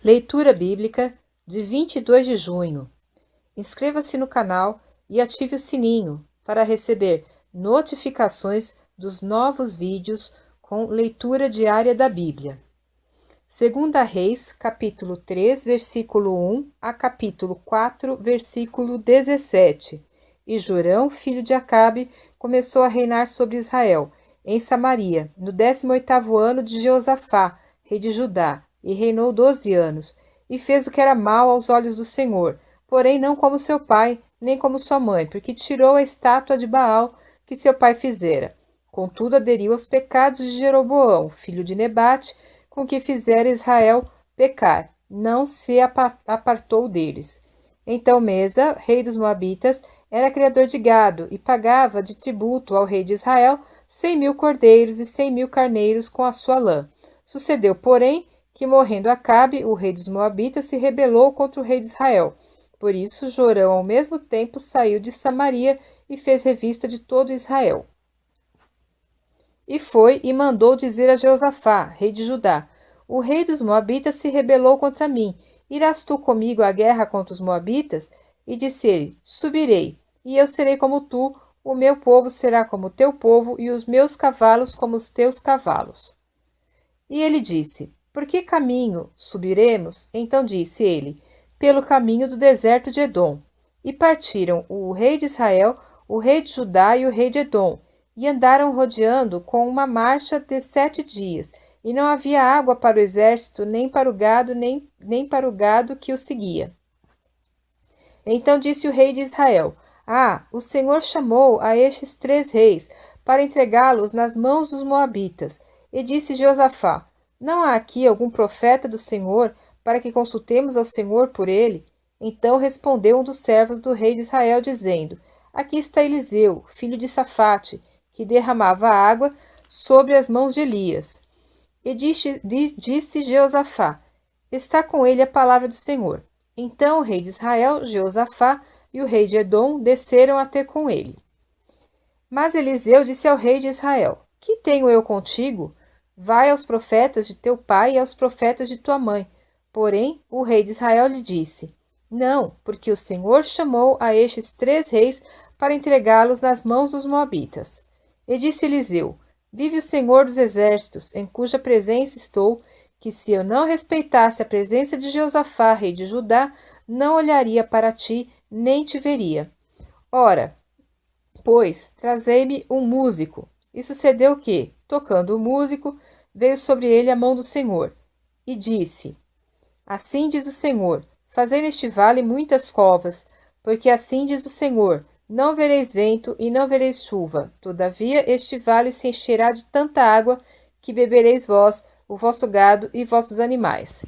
Leitura Bíblica de 22 de junho. Inscreva-se no canal e ative o sininho para receber notificações dos novos vídeos com leitura diária da Bíblia. 2 Reis, capítulo 3, versículo 1 a capítulo 4, versículo 17. E Jorão, filho de Acabe, começou a reinar sobre Israel, em Samaria, no 18º ano de Jeosafá, rei de Judá, e reinou 12 anos, e fez o que era mal aos olhos do Senhor, porém não como seu pai, nem como sua mãe, porque tirou a estátua de Baal que seu pai fizera. Contudo, aderiu aos pecados de Jeroboão, filho de Nebate, com que fizera Israel pecar, não se apartou deles. Então Mesa, rei dos Moabitas, era criador de gado e pagava de tributo ao rei de Israel 100.000 cordeiros e 100.000 carneiros com a sua lã. Sucedeu, porém, que morrendo Acabe, o rei dos Moabitas, se rebelou contra o rei de Israel. Por isso, Jorão, ao mesmo tempo, saiu de Samaria e fez revista de todo Israel. E foi e mandou dizer a Jeosafá, rei de Judá: O rei dos Moabitas se rebelou contra mim. Irás tu comigo à guerra contra os Moabitas? E disse ele: Subirei, e eu serei como tu, o meu povo será como o teu povo, e os meus cavalos como os teus cavalos. E ele disse: Por que caminho subiremos? Então disse ele: Pelo caminho do deserto de Edom. E partiram o rei de Israel, o rei de Judá e o rei de Edom, e andaram rodeando com uma marcha de 7 dias, e não havia água para o exército, nem para o gado, nem para o gado que o seguia. Então disse o rei de Israel: o Senhor chamou a estes 3 reis para entregá-los nas mãos dos moabitas. E disse Jeosafá: Não há aqui algum profeta do Senhor para que consultemos ao Senhor por ele? Então respondeu um dos servos do rei de Israel, dizendo: Aqui está Eliseu, filho de Safate, que derramava água sobre as mãos de Elias. E disse Jeosafá: Está com ele a palavra do Senhor. Então o rei de Israel, Jeosafá, e o rei de Edom desceram a ter com ele. Mas Eliseu disse ao rei de Israel: Que tenho eu contigo? Vai aos profetas de teu pai e aos profetas de tua mãe. Porém, o rei de Israel lhe disse: Não, porque o Senhor chamou a estes 3 reis para entregá-los nas mãos dos moabitas. E disse Eliseu: Vive o Senhor dos exércitos, em cuja presença estou, que se eu não respeitasse a presença de Jeosafá, rei de Judá, não olharia para ti, nem te veria. Ora, pois, trazei-me um músico. E sucedeu que, tocando o músico, veio sobre ele a mão do Senhor. E disse: Assim diz o Senhor: Fazei neste vale muitas covas, porque assim diz o Senhor: Não vereis vento e não vereis chuva. Todavia este vale se encherá de tanta água que bebereis vós, o vosso gado e vossos animais.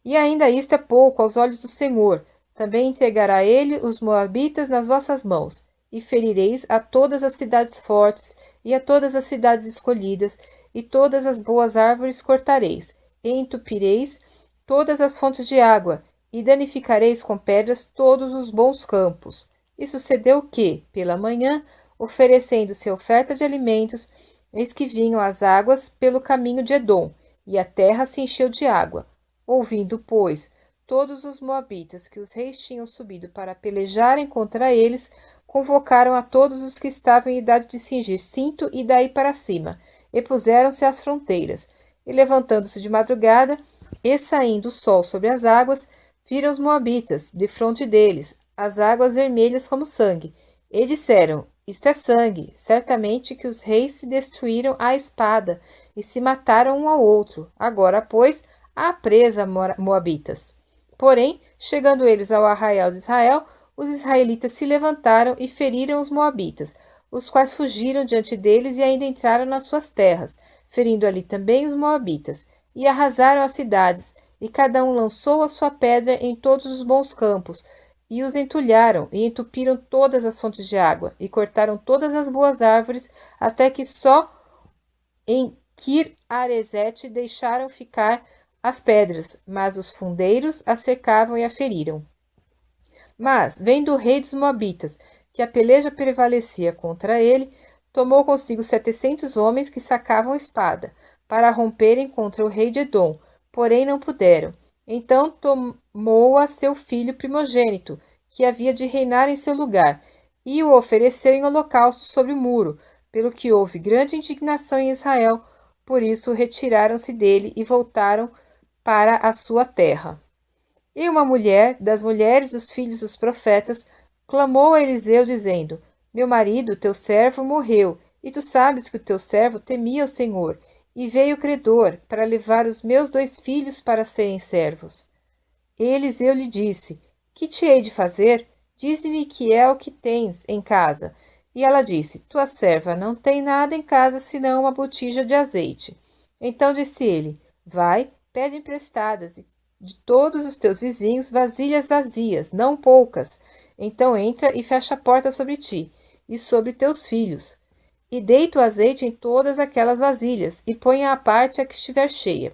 E ainda isto é pouco aos olhos do Senhor. Também entregará ele os moabitas nas vossas mãos, e ferireis a todas as cidades fortes e a todas as cidades escolhidas, e todas as boas árvores cortareis, e entupireis todas as fontes de água, e danificareis com pedras todos os bons campos. E sucedeu que, pela manhã, oferecendo-se oferta de alimentos, eis que vinham as águas pelo caminho de Edom, e a terra se encheu de água. Ouvindo, pois, todos os moabitas que os reis tinham subido para pelejarem contra eles, convocaram a todos os que estavam em idade de cingir cinto e daí para cima, e puseram-se às fronteiras. E levantando-se de madrugada, e saindo o sol sobre as águas, viram os moabitas, defronte deles, as águas vermelhas como sangue, e disseram: Isto é sangue, certamente que os reis se destruíram à espada, e se mataram um ao outro. Agora, pois, há presa moabitas. Porém, chegando eles ao arraial de Israel, os israelitas se levantaram e feriram os moabitas, os quais fugiram diante deles e ainda entraram nas suas terras, ferindo ali também os moabitas, e arrasaram as cidades, e cada um lançou a sua pedra em todos os bons campos, e os entulharam, e entupiram todas as fontes de água, e cortaram todas as boas árvores, até que só em Kir-Aresete deixaram ficar as pedras, mas os fundeiros a cercavam e a feriram. Mas, vendo o rei dos Moabitas que a peleja prevalecia contra ele, tomou consigo 700 homens que sacavam espada, para romperem contra o rei de Edom, porém não puderam. Então tomou-a seu filho primogênito, que havia de reinar em seu lugar, e o ofereceu em holocausto sobre o muro, pelo que houve grande indignação em Israel, por isso retiraram-se dele e voltaram para a sua terra. E uma mulher, das mulheres dos filhos dos profetas, clamou a Eliseu, dizendo: Meu marido, teu servo, morreu, e tu sabes que o teu servo temia o Senhor, e veio credor para levar os meus 2 filhos para serem servos. E Eliseu lhe disse: Que te hei de fazer? Dize-me que é o que tens em casa. E ela disse: Tua serva não tem nada em casa senão uma botija de azeite. Então disse ele: Vai, pede emprestadas de todos os teus vizinhos vasilhas vazias, não poucas. Então entra e fecha a porta sobre ti e sobre teus filhos. E deita o azeite em todas aquelas vasilhas, e ponha à parte a que estiver cheia.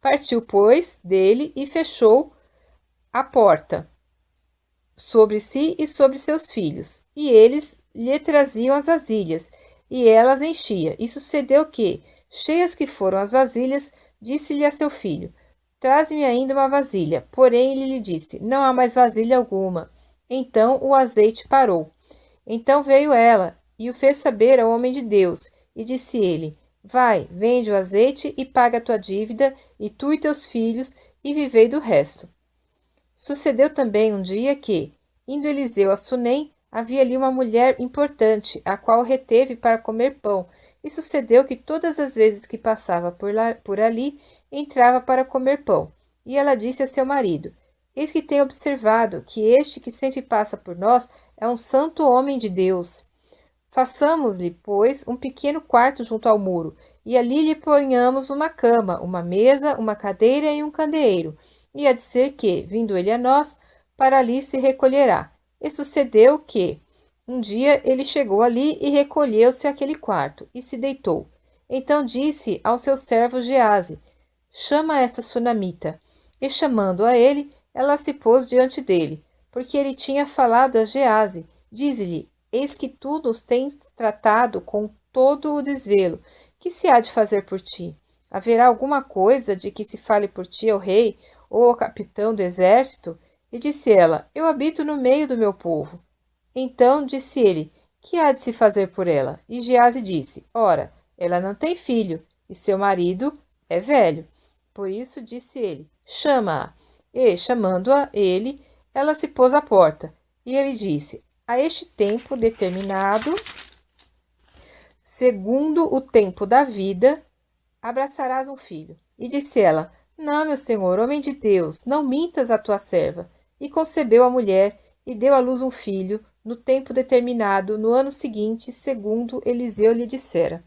Partiu, pois, dele e fechou a porta sobre si e sobre seus filhos. E eles lhe traziam as vasilhas, e elas enchia. E sucedeu que, cheias que foram as vasilhas, disse-lhe a seu filho: Traze-me ainda uma vasilha. Porém ele lhe disse: Não há mais vasilha alguma. Então o azeite parou. Então veio ela e o fez saber ao homem de Deus, e disse ele: Vai, vende o azeite e paga a tua dívida, e tu e teus filhos, e vivei do resto. Sucedeu também um dia que, indo Eliseu a Sunem, havia ali uma mulher importante, a qual reteve para comer pão, e sucedeu que todas as vezes que passava por ali, entrava para comer pão. E ela disse a seu marido: Eis que tenho observado que este que sempre passa por nós é um santo homem de Deus. Façamos-lhe, pois, um pequeno quarto junto ao muro, e ali lhe ponhamos uma cama, uma mesa, uma cadeira e um candeeiro. E há de ser que, vindo ele a nós, para ali se recolherá. E sucedeu que, um dia ele chegou ali e recolheu-se àquele quarto, e se deitou. Então disse ao seu servo Gease: Chama esta sunamita. E chamando a ele, ela se pôs diante dele, porque ele tinha falado a Gease. Dize-lhe: Eis que tu nos tens tratado com todo o desvelo. Que se há de fazer por ti? Haverá alguma coisa de que se fale por ti ao rei ou ao capitão do exército? E disse ela: Eu habito no meio do meu povo. Então disse ele: Que há de se fazer por ela? E Gease disse: Ora, ela não tem filho, e seu marido é velho. Por isso disse ele: Chama-a. E, chamando-a ele, ela se pôs à porta. E ele disse: A este tempo determinado, segundo o tempo da vida, abraçarás um filho. E disse ela: Não, meu senhor, homem de Deus, não mintas a tua serva. E concebeu a mulher, e deu à luz um filho, no tempo determinado, no ano seguinte, segundo Eliseu lhe dissera.